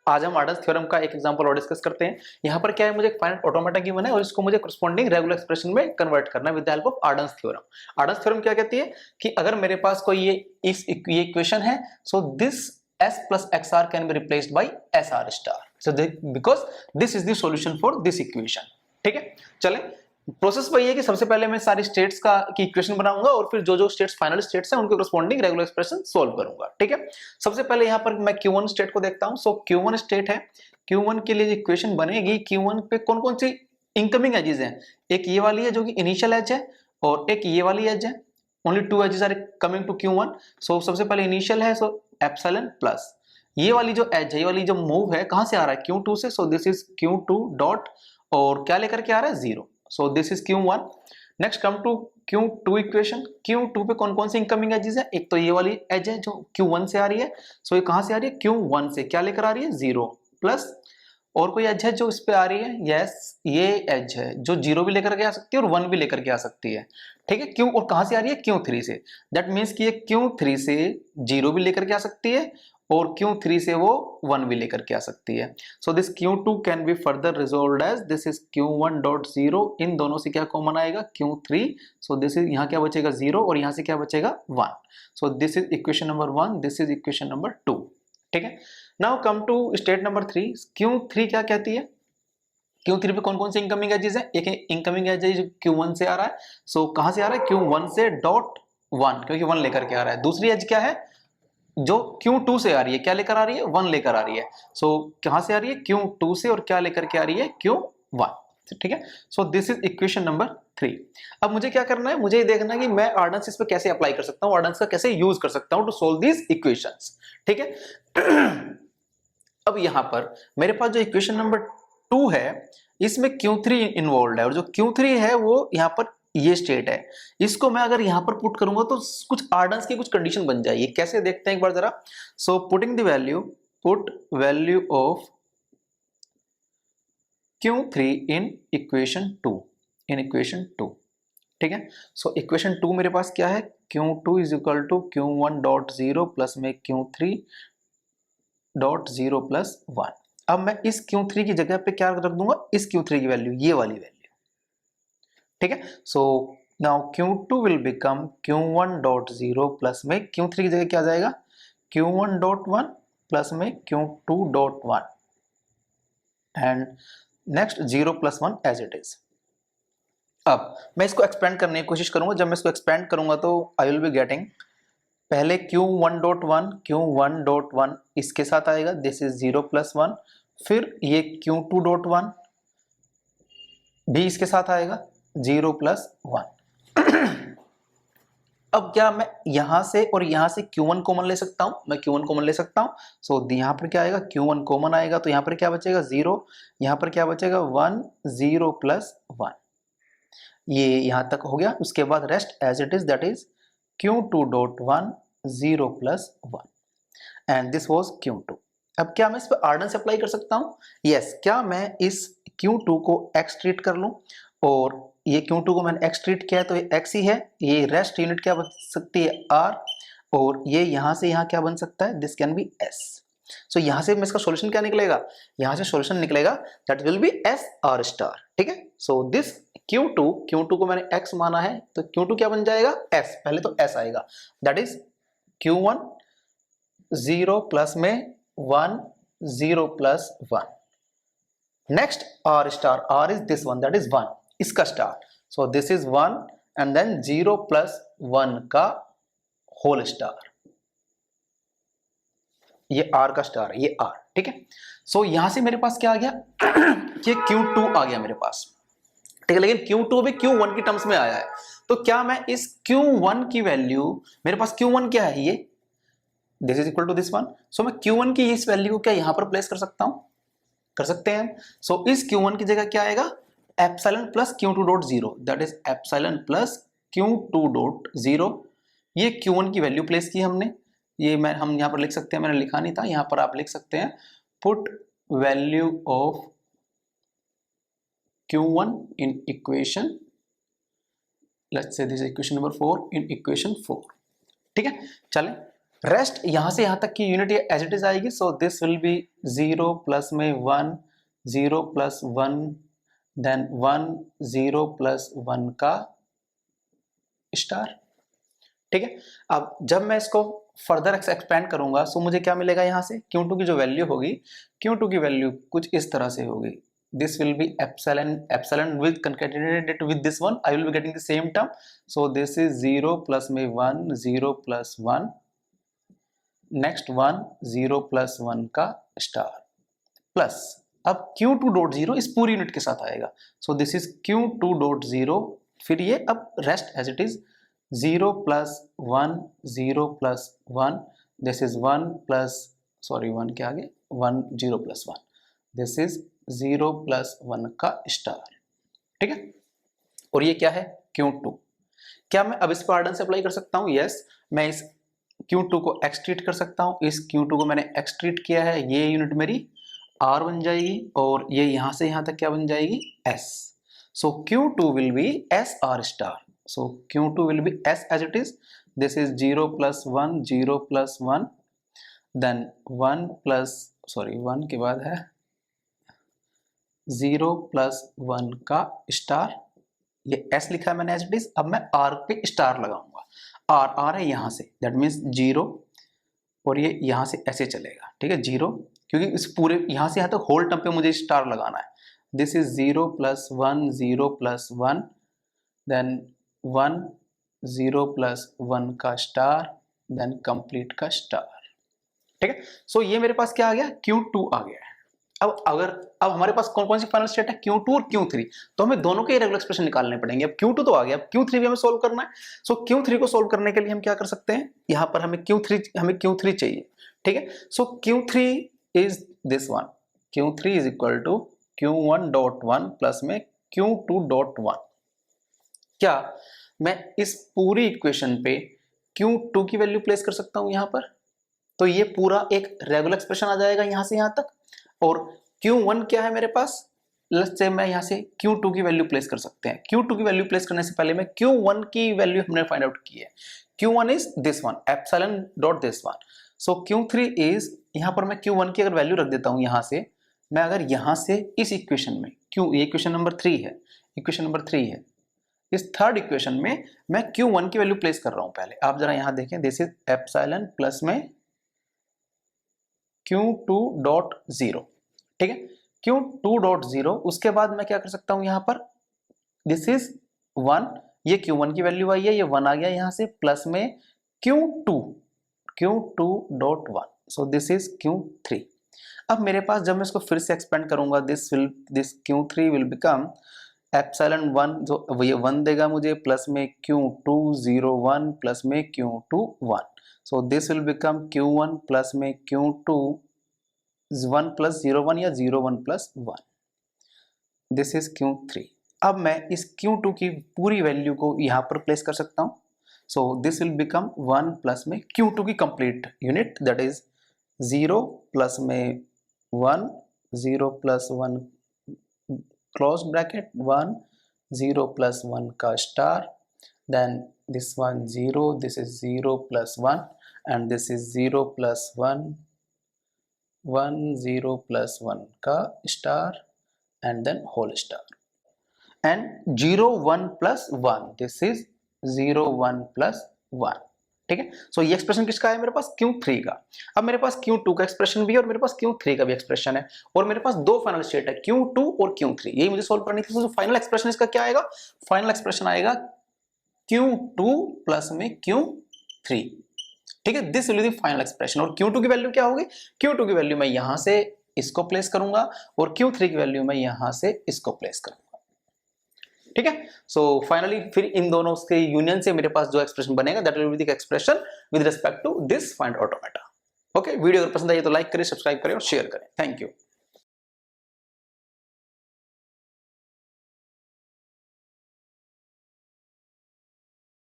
आज हम आर्डन्स थ्योरम का एक एग्जांपल और डिस्कस करते हैं। यहाँ पर क्या है, मुझे एक फाइनाइट ऑटोमेटा गिवन है और इसको मुझे करस्पॉन्डिंग रेगुलर एक्सप्रेशन में कन्वर्ट करना है with the help of Arden's theorem. Arden's theorem क्या कहती है कि अगर मेरे पास कोई ये इक्वेशन है, so this s plus xr can be replaced by sr star, so because this is the solution for this equation। ठीक है, चलें प्रोसेस वही है कि सबसे पहले मैं सारी स्टेट्स का की इक्वेशन बनाऊंगा और फिर जो जो स्टेट्स फाइनल स्टेट्स हैं उनके करस्पॉन्डिंग रेगुलर एक्सप्रेशन सॉल्व करूंगा। ठीक है, सबसे पहले यहां पर मैं Q1 स्टेट को देखता हूं। सो Q1 स्टेट है, Q1 के लिए इक्वेशन बनेगी, Q1 पे कौन कौन सी इनकमिंग एजेस हैं, एक ये वाली है जो कि इनिशियल एज है और एक ये वाली एज है, only two edges are coming to Q1। So सबसे पहले इनिशियल है, सो एप्सिलॉन प्लस ये वाली जो एज है, ये वाली जो मूव है कहां से आ रहा है, Q2 से, सो दिस इज Q2 डॉट और क्या लेकर के आ रहा है, 0, so this is Q1। Next come to Q2 equation, Q2 पे कौन कौन सी इनकमिंग एजेस है, एक तो ये वाली एज है जो Q1 से आ रही है, सो ये कहां से आ रही है, Q1 से, क्या लेकर आ रही है, 0 प्लस और कोई एज है जो इस पे आ रही है, यस ये एज है जो 0 भी लेकर के आ सकती है और 1 भी लेकर के आ सकती है। ठीक है, क्यों और कहां से आ रही है, Q3 से, दैट मीन्स कि ये Q3 से 0 भी लेकर के आ सकती है और Q3 से वो 1 भी लेकर के आ सकती है। So this Q2 can be further resolved as this is Q1 dot 0, इन दोनों से क्या कॉमन आएगा, Q3, सो दिस इज यहाँ क्या बचेगा 0 और यहाँ से क्या बचेगा 1। So this is equation number 1, this is equation number 2। ठीक है, now come to state number 3। Q3 क्या कहती है, Q3 पे कौन कौन सी इनकमिंग एजेस है, एक इनकमिंग एज है जो Q1 से आ रहा है, सो कहां से आ रहा है, Q1 से डॉट 1, क्योंकि 1 लेकर के आ रहा है। दूसरी एज क्या है जो Q2 से आ रही है, क्या लेकर आ रही है, 1 लेकर आ रही है, सो कहां से आ रही है, Q2 से और क्या लेकर के आ रही है, Q1। ठीक है, so this is equation number 3। अब मुझे क्या करना है, मुझे ये देखना है कि मैं आर्डन्स इस पे कैसे अप्लाई कर सकता हूं, आर्डन्स का कैसे यूज कर सकता हूं टू सोल्व दीज इक्वेशंस। ठीक है अब यहां पर मेरे पास जो इक्वेशन नंबर 2 है इसमें Q3 इन्वॉल्व है और जो Q3 है वो यहां पर ये स्टेट है, इसको मैं अगर यहां पर पुट करूंगा तो कुछ आर्डन्स की कुछ कंडीशन बन जाएगी। कैसे देखते हैं एक बार जरा। So putting the value, put value of Q3 in equation 2, in equation 2। ठीक है, सो इक्वेशन 2 मेरे पास क्या है, Q2 is equal to Q1 dot 0 plus में Q3 डॉट 0 प्लस 1। अब मैं इस Q3 की जगह पे क्या रख दूंगा, इस Q3 की वैल्यू, ये वाली वैल्यू। ठीक है, so now Q2 will become Q1 dot 0 plus में Q3 की जगह क्या आ जाएगा, Q1 डॉट 1 प्लस में Q2 dot 1 and next 0 plus 1 as it is. अब मैं इसको एक्सपेंड करने की कोशिश करूंगा, जब मैं इसको एक्सपेंड करूंगा तो आई विल बी गेटिंग पहले Q1.1, Q1.1 इसके साथ आएगा, दिस इज 0 प्लस 1, फिर ये Q2.1 भी इसके साथ आएगा 0 प्लस 1। अब क्या मैं यहां से और यहां से Q1 कॉमन ले सकता हूं, मैं Q1 कॉमन ले सकता हूं। सो यहां पर क्या आएगा, Q1 कॉमन आएगा तो यहां पर क्या बचेगा 0, यहां पर क्या बचेगा 1, 0 प्लस 1, ये यहां तक हो गया। उसके बाद rest as it is, that is Q2.1 0 plus 1 and this was Q2। अब क्या मैं इस पर आर्डन्स अप्लाई कर सकता हूं, यस। क्या मैं इस Q2 को x ट्रीट कर लूं और ये Q2 को मैंने x ट्रीट किया है तो ये x ही है, ये रेस्ट यूनिट क्या बन सकती है r, और ये यहां से यहां क्या बन सकता है, दिस कैन बी s। सो यहां से इसका सॉल्यूशन क्या निकलेगा, यहां से सॉल्यूशन निकलेगा that will B s r star. ठीक है, सो दिस Q2 को मैंने x माना है तो Q2 क्या बन जाएगा, s, पहले तो s आएगा, दैट इज Q1 0 प्लस में 1, 0 plus 1, next r star, r is this one, that is 1, इसका star, so this is 1 and then 0 plus 1 का होल स्टार, ये r का स्टार है, ये r। ठीक है, सो यहां से मेरे पास क्या आ गया, ये Q2 आ गया मेरे पास। ठीक है, लेकिन Q2 भी Q1 की टर्म्स में आया है, तो क्या मैं इस Q1 की वैल्यू, मेरे पास Q1 क्या है, ये this is equal to this one, so मैं Q1 की इस वैल्यू को क्या यहां पर प्लेस कर सकता हूं, कर सकते हैं। सो इस Q1 की जगह क्या आएगा, epsilon plus Q2 dot 0, that is epsilon plus Q2 dot 0। ये Q1 की वैल्यू प्लेस की हमने, ये हम यहां पर लिख सकते हैं, मैंने लिखा नहीं था, यहां पर आप लिख सकते हैं put value of Q1 in equation, let's say this is equation number 4 in equation 4। ठीक है, चलें रेस्ट यहां से यहां तक की यूनिट एज इट इज आएगी, so this will B 0 plus में 1, 0 प्लस 1, देन 1, 0 प्लस 1 का स्टार। ठीक है, अब जब मैं इसको फर्दर एक्सपेंड करूंगा सो मुझे क्या मिलेगा यहाँ से, Q2 की जो वैल्यू होगी, Q2 की वैल्यू कुछ इस तरह से होगी, this will be epsilon with concatenated with this one, I will be getting the same term, so this is 0 plus में 1, 0 प्लस 1, नेक्स्ट 1, 0 प्लस 1 का स्टार, प्लस अब Q2 डॉट 0 इस पूरी यूनिट के साथ आएगा, सो दिस इज Q2 डॉट 0, फिर ये अब rest as it is 0 plus 1, 0 plus 1, this is 1 plus, sorry 1 के आगे 1, 0 प्लस 1, दिस इज 0 प्लस 1 का स्टार। ठीक है, और ये क्या है, Q2। क्या मैं अब इस पर आर्डन से अप्लाई कर सकता हूँ? यस, मैं इस Q2 को एक्स ट्रीट कर सकता हूँ, इस Q2 को मैंने एक्स ट्रीट किया है, ये यूनिट मेरी R बन जाएगी और ये यहां से यहां तक क्या बन जाएगी, S, so Q2 will be SR star, so Q2 will be S as it is, this is 0 plus 1, 0 plus 1, then 1 plus, sorry 1 के बाद है 0 plus 1 का स्टार, ये S लिखा है मैंने as it is, अब मैं R पे स्टार लगाऊंगा, R है यहाँ से, that means 0, और ये यहाँ से ऐसे चलेगा, ठीक है 0, क्योंकि इस पूरे यहाँ से यहाँ तक होल टर्म पे मुझे स्टार लगाना है, this is 0 plus 1, 0 plus 1, then 1, 0 plus 1 का स्टार, देन कंप्लीट का स्टार। ठीक है, सो ये मेरे पास क्या आ गया, Q2 आ गया है। अब हमारे पास कौन कौन सी फाइनल स्टेट है, Q2 और Q3, तो हमें दोनों के रेगुलर एक्सप्रेशन निकालने पड़ेंगे। अब Q2 तो आ गया, अब Q3 भी हमें सोल्व करना है, सो Q3 को सोल्व करने के लिए हम क्या कर सकते हैं, यहां पर हमें Q3 चाहिए। ठीक है, so Q3 is this one, Q3 is equal to Q1 dot 1 plus में Q2 डॉट 1। क्या मैं इस पूरी इक्वेशन पे Q2 की वैल्यू प्लेस कर सकता हूं यहां पर, तो ये पूरा एक रेगुलर एक्सप्रेशन आ जाएगा यहां से यहां तक, और Q1 क्या है मेरे पास, लेट्स से मैं यहां से Q2 की वैल्यू प्लेस कर सकते हैं। Q2 की वैल्यू प्लेस करने से पहले मैं Q1 की वैल्यू हमने फाइंड आउट की है, Q1 is this one, epsilon dot this one, so Q3 is, यहां पर मैं Q1 की अगर वैल्यू रख देता हूं यहां से, मैं अगर यहां से इस इक्वेशन में ये इक्वेशन नंबर 3 है, इक्वेशन नंबर 3 है, इस थर्ड इक्वेशन में मैं Q1 की वैल्यू प्लेस कर रहा हूं। पहले आप जरा यहां देखें, दिस इज एप्सिलॉन प्लस में Q2 डॉट 0, ठीक है, Q2 डॉट 0, उसके बाद मैं क्या कर सकता हूं यहां पर, दिस इज 1, ये Q1 की वैल्यू आई है, ये 1 आ गया यहां से, प्लस में Q2 dot 1, so this is Q3। अब मेरे पास जब मैं इसको फिर से एक्सपेंड करूंगा, this Q3 will become epsilon 1, जो ये 1 देगा मुझे, प्लस में Q2 0 1 प्लस में Q2 1, so this will become Q1 plus में Q2 1 प्लस 0 1 या 0 1 प्लस 1, दिस इज Q3। अब मैं इस Q2 की पूरी वैल्यू को यहाँ पर प्लेस कर सकता हूँ, so this will become 1 plus में Q2 की complete unit, that is 0 plus में 1, 0 प्लस 1 क्लोज ब्रैकेट 1, 0 प्लस 1 का star, then this one 0, this is 0 plus 1 and this is 0 plus 1, 1 0 plus 1 का star and then whole star and 0 1 plus 1, this is 0 1 plus 1। ठीक है, सो ये expression किसका है मेरे पास, Q3 का। अब मेरे पास Q2 का एक्सप्रेशन भी है और मेरे पास Q3 का भी एक्सप्रेशन है, और मेरे पास दो फाइनल स्टेट है, Q2 और Q3, यही मुझे सोल्व करनी थी। तो फाइनल एक्सप्रेशन इसका क्या आएगा, फाइनल एक्सप्रेशन आएगा Q2 प्लस में Q3। ठीक है, this will be the final expression, और Q2 की वैल्यू क्या होगी, Q2 की वैल्यू मैं यहां से इसको प्लेस करूंगा और Q3 की वैल्यू मैं यहां से इसको प्लेस करूंगा। ठीक है, सो फाइनली फिर इन दोनों के यूनियन से मेरे पास जो एक्सप्रेशन बनेगा, that will be the expression with respect to this finite automata. Okay, video अगर पसंद आई तो लाइक करें, सब्सक्राइब करें और शेयर करें। Thank you.